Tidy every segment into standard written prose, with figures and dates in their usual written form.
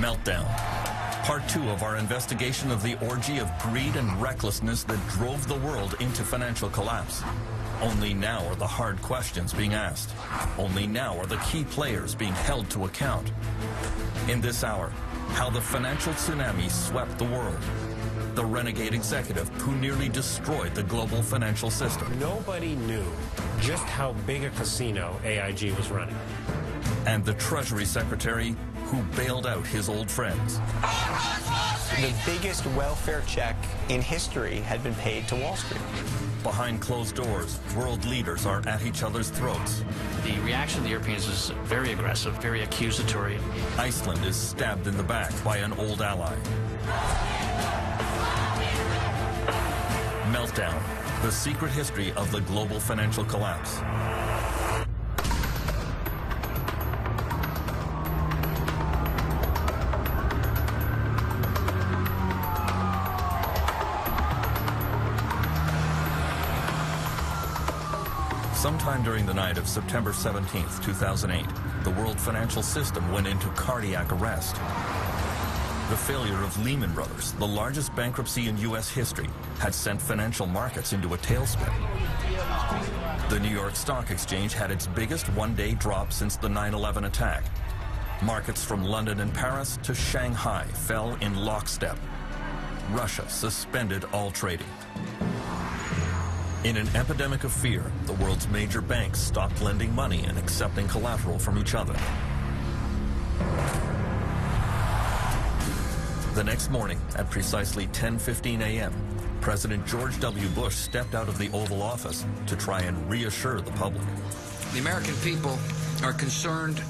Meltdown. Part 2 of our investigation of the orgy of greed and recklessness that drove the world into financial collapse. Only now are the hard questions being asked. Only now are the key players being held to account. In this hour, how the financial tsunami swept the world. The renegade executive who nearly destroyed the global financial system. Nobody knew just how big a casino AIG was running. And the Treasury Secretary who bailed out his old friends. The biggest welfare check in history had been paid to Wall Street. Behind closed doors, world leaders are at each other's throats. The reaction of the Europeans is very aggressive, very accusatory. Iceland is stabbed in the back by an old ally. Meltdown, the secret history of the global financial collapse. Sometime during the night of September 17th, 2008, the world financial system went into cardiac arrest. The failure of Lehman Brothers, the largest bankruptcy in U.S. history, had sent financial markets into a tailspin. The New York Stock Exchange had its biggest one-day drop since the 9/11 attack. Markets from London and Paris to Shanghai fell in lockstep. Russia suspended all trading. In an epidemic of fear, the world's major banks stopped lending money and accepting collateral from each other. The next morning, at precisely 10:15 a.m., President George W. Bush stepped out of the Oval Office to try and reassure the public. The American people are concerned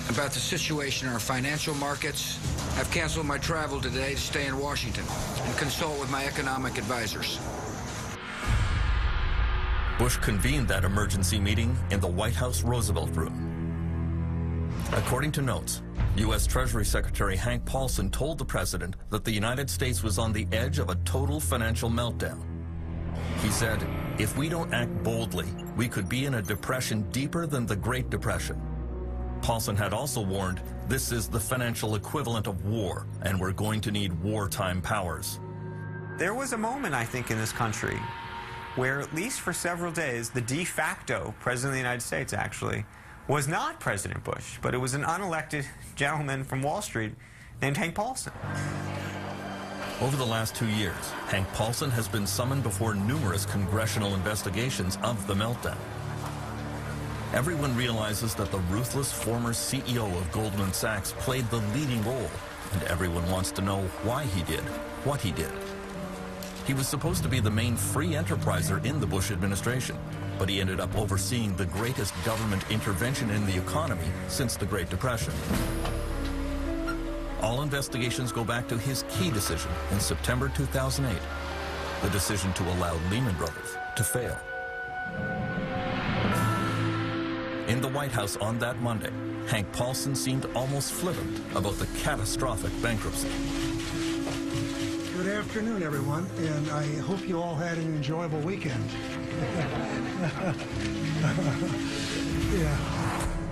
about the situation in our financial markets. I've canceled my travel today to stay in Washington and consult with my economic advisors. Bush convened that emergency meeting in the White House Roosevelt Room. According to notes, U.S. Treasury Secretary Hank Paulson told the president that the United States was on the edge of a total financial meltdown. He said, "If we don't act boldly, we could be in a depression deeper than the Great Depression." Paulson had also warned, "This is the financial equivalent of war, and we're going to need wartime powers." There was a moment, I think, in this country where, at least for several days, the de facto President of the United States, actually, was not President Bush, but it was an unelected gentleman from Wall Street named Hank Paulson. Over the last 2 years, Hank Paulson has been summoned before numerous congressional investigations of the meltdown. Everyone realizes that the ruthless former CEO of Goldman Sachs played the leading role, and everyone wants to know why he did what he did. He was supposed to be the main free enterpriser in the Bush administration, but he ended up overseeing the greatest government intervention in the economy since the Great Depression. All investigations go back to his key decision in September 2008, the decision to allow Lehman Brothers to fail. In the White House on that Monday, Hank Paulson seemed almost flippant about the catastrophic bankruptcy. Good afternoon, everyone, and I hope you all had an enjoyable weekend. Yeah.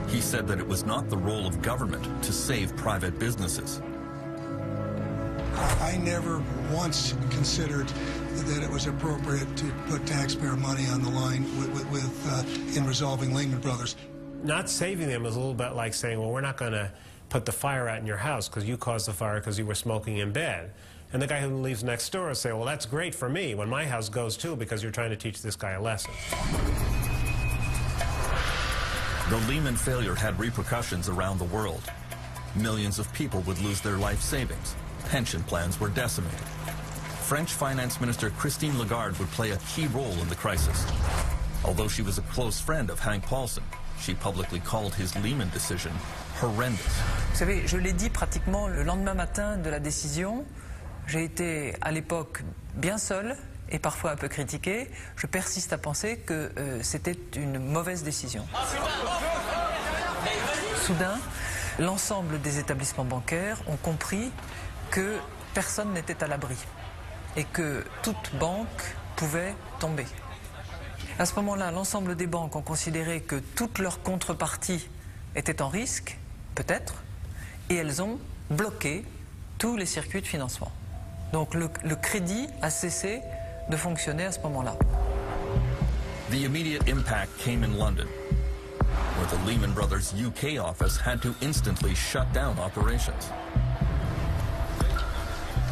He said that it was not the role of government to save private businesses. I never once considered that it was appropriate to put taxpayer money on the line in resolving Lehman Brothers. Not saving them is a little bit like saying, well, we're not going to put the fire out in your house because you caused the fire because you were smoking in bed. And the guy who lives next door will say, well, that's great for me when my house goes too because you're trying to teach this guy a lesson. The Lehman failure had repercussions around the world. Millions of people would lose their life savings. Pension plans were decimated. French Finance Minister Christine Lagarde would play a key role in the crisis. Although she was a close friend of Hank Paulson, she publicly called his Lehman decision horrendous. Vous savez, je l'ai dit pratiquement le lendemain matin de la décision. J'ai été à l'époque bien seul et parfois un peu critiqué. Je persiste à penser que c'était une mauvaise décision. Soudain, l'ensemble des établissements bancaires ont compris que personne n'était à l'abri et que toute banque pouvait tomber. À ce moment-là, l'ensemble des banques ont considéré que toutes leurs contreparties étaient en risque, peut-être, et elles ont bloqué tous les circuits de financement. Donc le crédit a cessé de fonctionner à ce moment-là. The immediate impact came in London, where the Lehman Brothers UK office had to instantly shut down operations.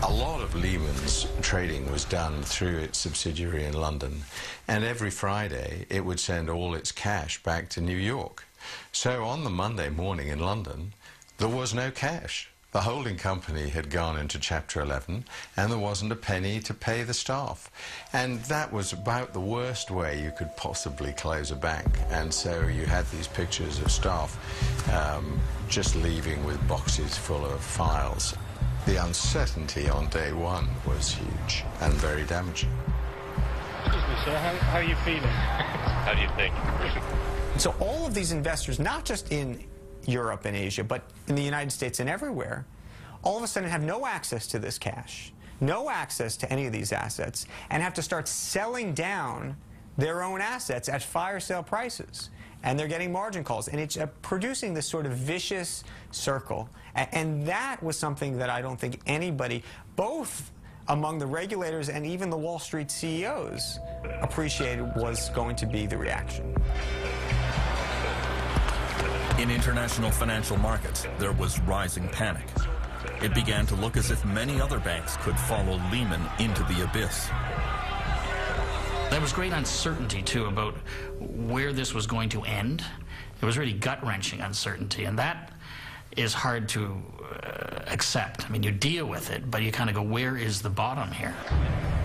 A lot of Lehman's trading was done through its subsidiary in London, and every Friday it would send all its cash back to New York. So on the Monday morning in London, there was no cash. The holding company had gone into Chapter 11, and there wasn't a penny to pay the staff. And that was about the worst way you could possibly close a bank. And so you had these pictures of staff just leaving with boxes full of files. The uncertainty on day one was huge and very damaging. Excuse me, sir, how are you feeling? How do you think? So all of these investors, not just in Europe and Asia, but in the United States and everywhere, all of a sudden have no access to this cash, no access to any of these assets, and have to start selling down their own assets at fire sale prices. And they're getting margin calls, and it's producing this sort of vicious circle. And that was something that I don't think anybody, both among the regulators and even the Wall Street CEOs, appreciated was going to be the reaction. In international financial markets, there was rising panic. It began to look as if many other banks could follow Lehman into the abyss. There was great uncertainty, too, about where this was going to end. It was really gut-wrenching uncertainty, and that is hard to accept. I mean, you deal with it, but you kind of go, where is the bottom here?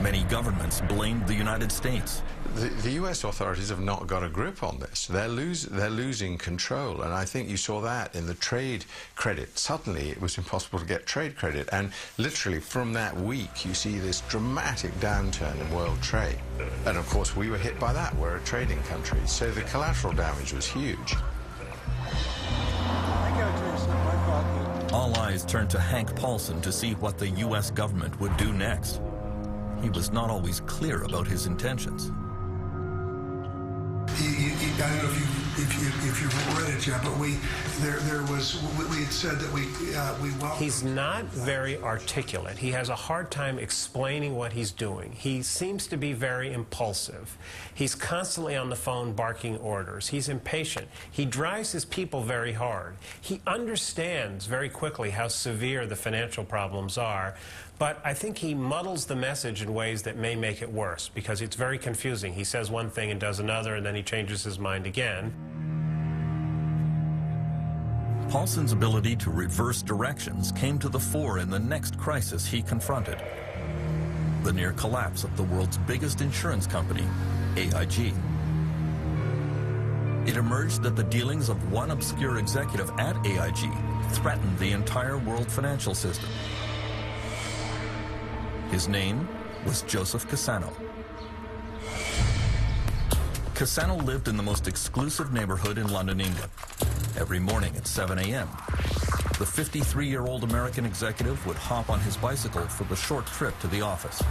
Many governments blamed the United States. The U.S. authorities have not got a grip on this. They're losing control, and I think you saw that in the trade credit. Suddenly, it was impossible to get trade credit, and literally from that week, you see this dramatic downturn in world trade. And of course, we were hit by that. We're a trading country, so the collateral damage was huge. All eyes turned to Hank Paulson to see what the U.S. government would do next. He was not always clear about his intentions. I don't know if you've read it yet, but we had said that we welcome. He's not very articulate. He has a hard time explaining what he's doing. He seems to be very impulsive. He's constantly on the phone barking orders. He's impatient. He drives his people very hard. He understands very quickly how severe the financial problems are, but I think he muddles the message in ways that may make it worse, because it's very confusing. He says one thing and does another, and then he changes his mind again. Paulson's ability to reverse directions came to the fore in the next crisis he confronted: the near collapse of the world's biggest insurance company, AIG. It emerged that the dealings of one obscure executive at AIG threatened the entire world financial system. His name was Joseph Cassano. Cassano lived in the most exclusive neighborhood in London, England. Every morning at 7 a.m., the 53-year-old American executive would hop on his bicycle for the short trip to the office.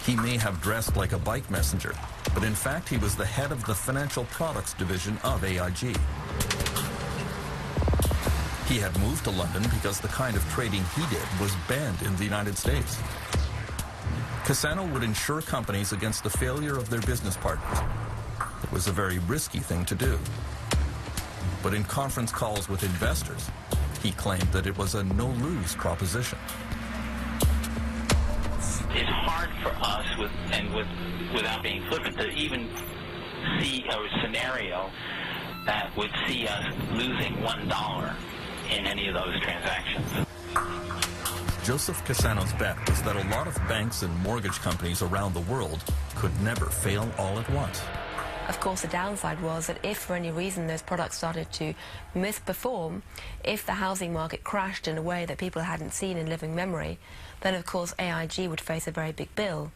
He may have dressed like a bike messenger, but in fact he was the head of the financial products division of AIG. He had moved to London because the kind of trading he did was banned in the United States. Cassano would insure companies against the failure of their business partners. It was a very risky thing to do. But in conference calls with investors, he claimed that it was a no-lose proposition. It's hard for us, without being flippant, to even see a scenario that would see us losing $1 in any of those transactions. Joseph Cassano's bet was that a lot of banks and mortgage companies around the world could never fail all at once. Of course, the downside was that if for any reason those products started to misperform, if the housing market crashed in a way that people hadn't seen in living memory, then of course AIG would face a very big bill.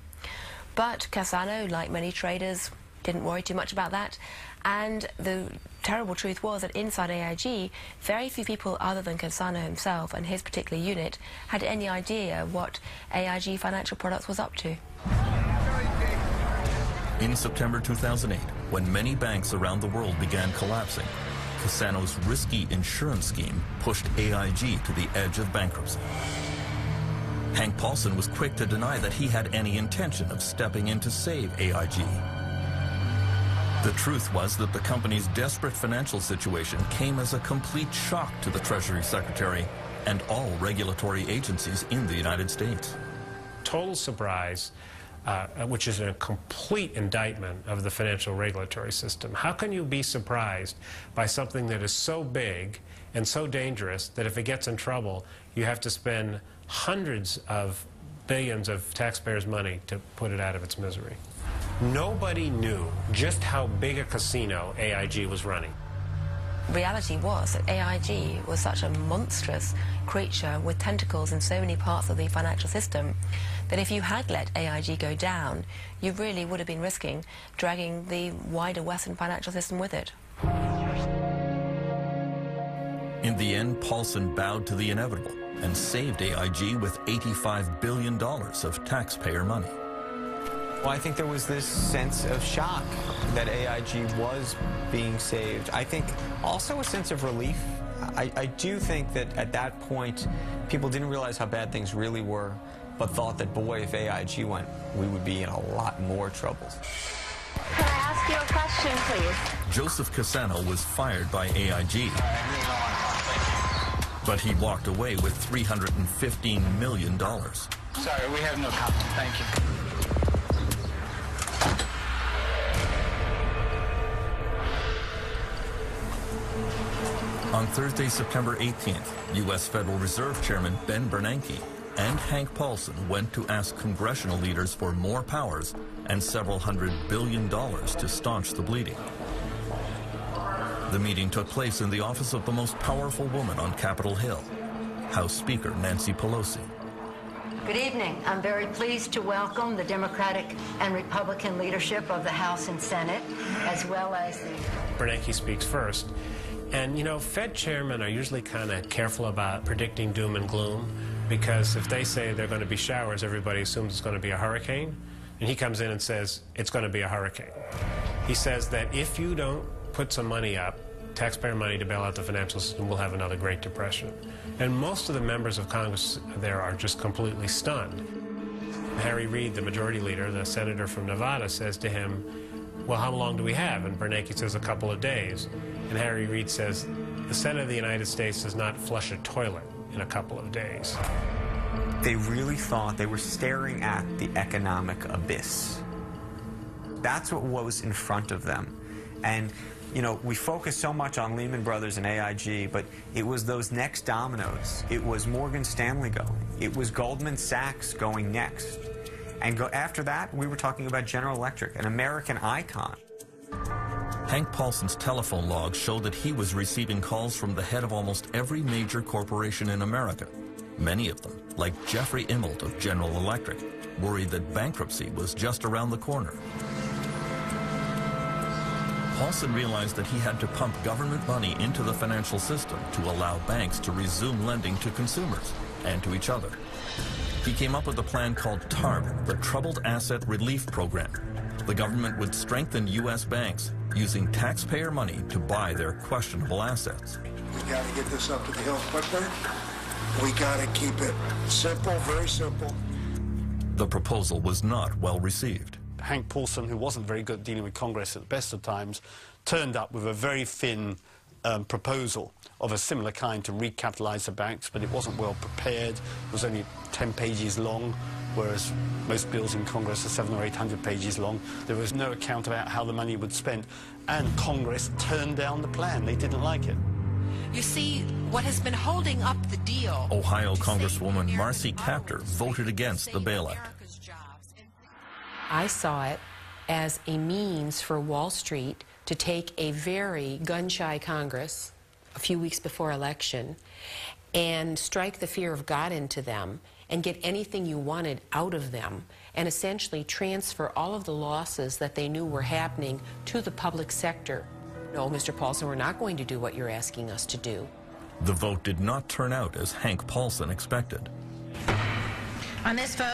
But Cassano, like many traders, didn't worry too much about that. And the terrible truth was that inside AIG, very few people other than Cassano himself and his particular unit had any idea what AIG Financial Products was up to. In September 2008, when many banks around the world began collapsing, Cassano's risky insurance scheme pushed AIG to the edge of bankruptcy. Hank Paulson was quick to deny that he had any intention of stepping in to save AIG. The truth was that the company's desperate financial situation came as a complete shock to the Treasury Secretary and all regulatory agencies in the United States. Total surprise, which is a complete indictment of the financial regulatory system. How can you be surprised by something that is so big and so dangerous that if it gets in trouble, you have to spend hundreds of billions of taxpayers' money to put it out of its misery? Nobody knew just how big a casino AIG was running. Reality was that AIG was such a monstrous creature with tentacles in so many parts of the financial system that if you had let AIG go down, you really would have been risking dragging the wider Western financial system with it. In the end, Paulson bowed to the inevitable and saved AIG with $85 billion of taxpayer money. Well, I think there was this sense of shock that AIG was being saved. I think also a sense of relief. I do think that at that point, people didn't realize how bad things really were, but thought that, boy, if AIG went, we would be in a lot more trouble. Can I ask you a question, please? Joseph Cassano was fired by AIG, but he walked away with $315 million. Sorry, we have no comment. Thank you. On Thursday, September 18th, U.S. Federal Reserve Chairman Ben Bernanke and Hank Paulson went to ask congressional leaders for more powers and several $100 billion to staunch the bleeding. The meeting took place in the office of the most powerful woman on Capitol Hill, House Speaker Nancy Pelosi. Good evening. I'm very pleased to welcome the Democratic and Republican leadership of the House and Senate, as well as the... Bernanke speaks first. And, you know, Fed chairmen are usually kind of careful about predicting doom and gloom, because if they say they're going to be showers, everybody assumes it's going to be a hurricane. And he comes in and says, it's going to be a hurricane. He says that if you don't put some money up, taxpayer money to bail out the financial system, we'll have another Great Depression. And most of the members of Congress there are just completely stunned. Harry Reid, the majority leader, the senator from Nevada, says to him, well, how long do we have? And Bernanke says a couple of days. And Harry Reid says, the Senate of the United States does not flush a toilet in a couple of days. They really thought they were staring at the economic abyss. That's what was in front of them. And, you know, we focus so much on Lehman Brothers and AIG, but it was those next dominoes. It was Morgan Stanley going. It was Goldman Sachs going next. And after that, we were talking about General Electric, an American icon. Hank Paulson's telephone logs show that he was receiving calls from the head of almost every major corporation in America. Many of them, like Jeffrey Immelt of General Electric, worried that bankruptcy was just around the corner. Paulson realized that he had to pump government money into the financial system to allow banks to resume lending to consumers and to each other. He came up with a plan called TARP, the Troubled Asset Relief Program. The government would strengthen U.S. banks using taxpayer money to buy their questionable assets. We got to get this up to the hill quicker. We got to keep it simple, very simple. The proposal was not well received. Hank Paulson, who wasn't very good at dealing with Congress at the best of times, turned up with a very thin proposal of a similar kind to recapitalize the banks, but it wasn't well prepared. It was only 10 pages long, whereas most bills in Congress are 700 or 800 pages long. There was no account about how the money would be spent, and Congress turned down the plan. They didn't like it. You see, what has been holding up the deal... Ohio Congresswoman Marcy Kaptur voted against the bailout. I saw it as a means for Wall Street to take a very gun-shy Congress a few weeks before election and strike the fear of God into them and get anything you wanted out of them and essentially transfer all of the losses that they knew were happening to the public sector. No, Mr. Paulson, we're not going to do what you're asking us to do. The vote did not turn out as Hank Paulson expected. On this vote,